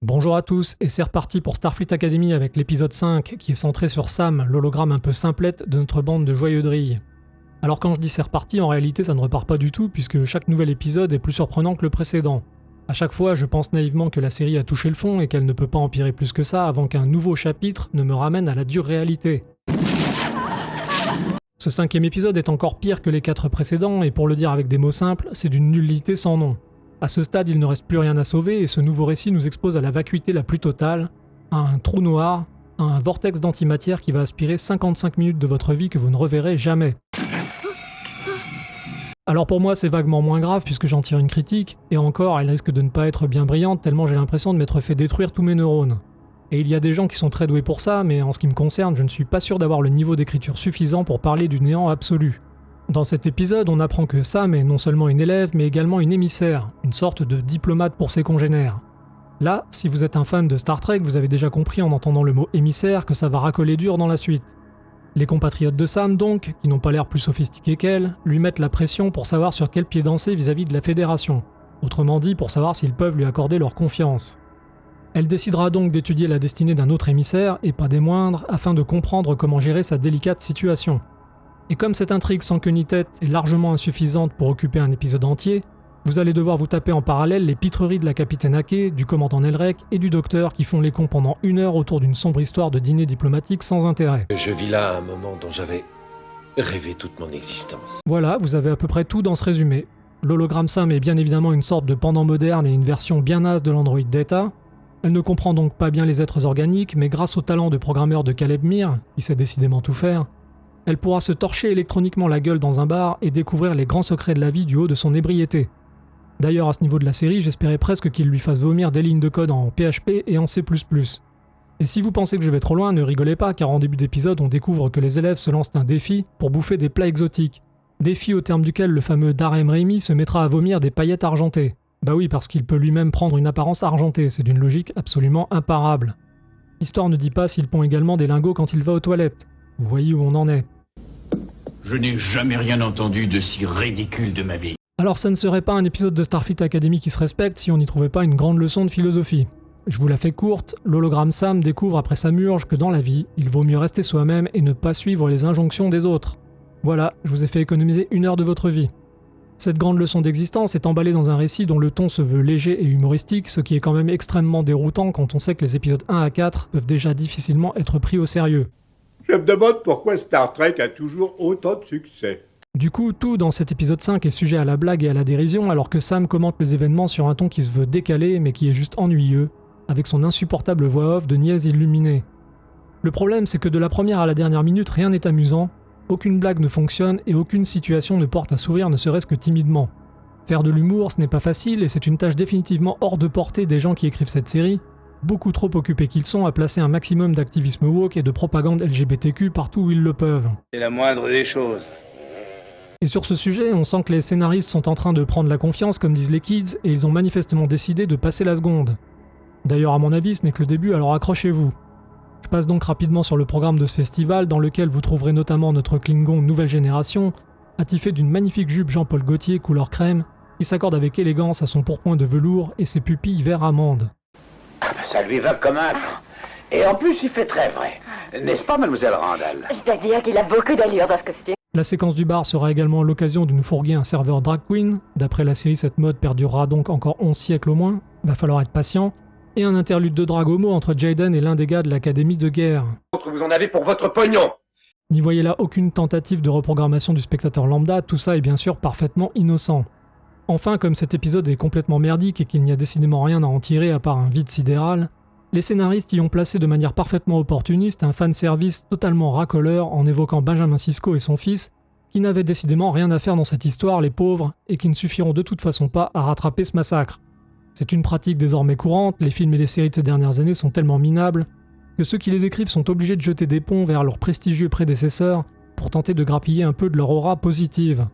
Bonjour à tous, et c'est reparti pour Starfleet Academy avec l'épisode 5 qui est centré sur Sam, l'hologramme un peu simplette de notre bande de joyeux drilles. Alors quand je dis c'est reparti, en réalité ça ne repart pas du tout puisque chaque nouvel épisode est plus surprenant que le précédent. À chaque fois, je pense naïvement que la série a touché le fond et qu'elle ne peut pas empirer plus que ça avant qu'un nouveau chapitre ne me ramène à la dure réalité. Ce 5e épisode est encore pire que les 4 précédents et pour le dire avec des mots simples, c'est d'une nullité sans nom. À ce stade, il ne reste plus rien à sauver et ce nouveau récit nous expose à la vacuité la plus totale, à un trou noir, à un vortex d'antimatière qui va aspirer 55 minutes de votre vie que vous ne reverrez jamais. Alors pour moi, c'est vaguement moins grave puisque j'en tire une critique, et encore, elle risque de ne pas être bien brillante tellement j'ai l'impression de m'être fait détruire tous mes neurones. Et il y a des gens qui sont très doués pour ça, mais en ce qui me concerne, je ne suis pas sûr d'avoir le niveau d'écriture suffisant pour parler du néant absolu. Dans cet épisode, on apprend que Sam est non seulement une élève, mais également une émissaire, une sorte de diplomate pour ses congénères. Là, si vous êtes un fan de Star Trek, vous avez déjà compris en entendant le mot émissaire que ça va racoler dur dans la suite. Les compatriotes de Sam donc, qui n'ont pas l'air plus sophistiqués qu'elle, lui mettent la pression pour savoir sur quel pied danser vis-à-vis de la Fédération, autrement dit pour savoir s'ils peuvent lui accorder leur confiance. Elle décidera donc d'étudier la destinée d'un autre émissaire, et pas des moindres, afin de comprendre comment gérer sa délicate situation. Et comme cette intrigue sans queue ni tête est largement insuffisante pour occuper un épisode entier, vous allez devoir vous taper en parallèle les pitreries de la capitaine Hake, du commandant Elrek et du docteur qui font les cons pendant 1 heure autour d'une sombre histoire de dîner diplomatique sans intérêt. Je vis là un moment dont j'avais rêvé toute mon existence. Voilà, vous avez à peu près tout dans ce résumé. L'hologramme Sam est bien évidemment une sorte de pendant moderne et une version bien naze de l'androïde Data. Elle ne comprend donc pas bien les êtres organiques, mais grâce au talent de programmeur de Caleb Mir, qui sait décidément tout faire, elle pourra se torcher électroniquement la gueule dans un bar et découvrir les grands secrets de la vie du haut de son ébriété. D'ailleurs, à ce niveau de la série, j'espérais presque qu'il lui fasse vomir des lignes de code en PHP et en C++. Et si vous pensez que je vais trop loin, ne rigolez pas, car en début d'épisode, on découvre que les élèves se lancent un défi pour bouffer des plats exotiques. Défi au terme duquel le fameux Darem Raimi se mettra à vomir des paillettes argentées. Bah oui, parce qu'il peut lui-même prendre une apparence argentée, c'est d'une logique absolument imparable. L'histoire ne dit pas s'il pond également des lingots quand il va aux toilettes. Vous voyez où on en est. Je n'ai jamais rien entendu de si ridicule de ma vie. Alors ça ne serait pas un épisode de Starfleet Academy qui se respecte si on n'y trouvait pas une grande leçon de philosophie. Je vous la fais courte, l'hologramme Sam découvre après sa murge que dans la vie, il vaut mieux rester soi-même et ne pas suivre les injonctions des autres. Voilà, je vous ai fait économiser 1 heure de votre vie. Cette grande leçon d'existence est emballée dans un récit dont le ton se veut léger et humoristique, ce qui est quand même extrêmement déroutant quand on sait que les épisodes 1 à 4 peuvent déjà difficilement être pris au sérieux. Je me demande pourquoi Star Trek a toujours autant de succès. Du coup, tout dans cet épisode 5 est sujet à la blague et à la dérision, alors que Sam commente les événements sur un ton qui se veut décalé, mais qui est juste ennuyeux, avec son insupportable voix off de niaise illuminée. Le problème, c'est que de la première à la dernière minute, rien n'est amusant, aucune blague ne fonctionne et aucune situation ne porte à sourire ne serait-ce que timidement. Faire de l'humour, ce n'est pas facile et c'est une tâche définitivement hors de portée des gens qui écrivent cette série, beaucoup trop occupés qu'ils sont à placer un maximum d'activisme woke et de propagande LGBTQ partout où ils le peuvent. C'est la moindre des choses. Et sur ce sujet, on sent que les scénaristes sont en train de prendre la confiance comme disent les kids et ils ont manifestement décidé de passer la seconde. D'ailleurs à mon avis ce n'est que le début, alors accrochez-vous. Je passe donc rapidement sur le programme de ce festival dans lequel vous trouverez notamment notre Klingon nouvelle génération, attifé d'une magnifique jupe Jean-Paul Gaultier couleur crème, qui s'accorde avec élégance à son pourpoint de velours et ses pupilles vert amande. Ça lui va comme un gant. Et en plus, il fait très vrai. N'est-ce pas, mademoiselle Randall? Je dois dire qu'il a beaucoup d'allure dans ce costume. La séquence du bar sera également l'occasion de nous fourguer un serveur drag queen. D'après la série, cette mode perdurera donc encore 11 siècles au moins. Va falloir être patient. Et un interlude de drague homo entre Jaden et l'un des gars de l'académie de guerre. Vous en avez pour votre pognon. N'y voyez là aucune tentative de reprogrammation du spectateur lambda, tout ça est bien sûr parfaitement innocent. Enfin, comme cet épisode est complètement merdique et qu'il n'y a décidément rien à en tirer à part un vide sidéral, les scénaristes y ont placé de manière parfaitement opportuniste un fanservice totalement racoleur en évoquant Benjamin Sisko et son fils, qui n'avaient décidément rien à faire dans cette histoire, les pauvres, et qui ne suffiront de toute façon pas à rattraper ce massacre. C'est une pratique désormais courante, les films et les séries de ces dernières années sont tellement minables que ceux qui les écrivent sont obligés de jeter des ponts vers leurs prestigieux prédécesseurs pour tenter de grappiller un peu de leur aura positive.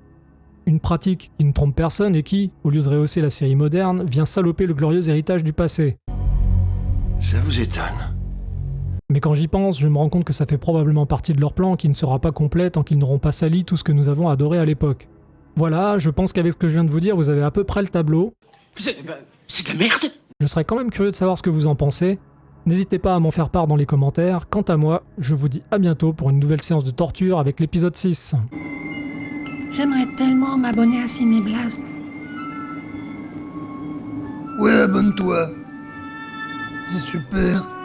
Une pratique qui ne trompe personne et qui, au lieu de rehausser la série moderne, vient saloper le glorieux héritage du passé. Ça vous étonne? Mais quand j'y pense, je me rends compte que ça fait probablement partie de leur plan qui ne sera pas complet tant qu'ils n'auront pas sali tout ce que nous avons adoré à l'époque. Voilà, je pense qu'avec ce que je viens de vous dire, vous avez à peu près le tableau. C'est de la merde. Je serais quand même curieux de savoir ce que vous en pensez. N'hésitez pas à m'en faire part dans les commentaires. Quant à moi, je vous dis à bientôt pour une nouvelle séance de torture avec l'épisode 6. J'aimerais tellement m'abonner à Cinéblast. Ouais, abonne-toi. C'est super.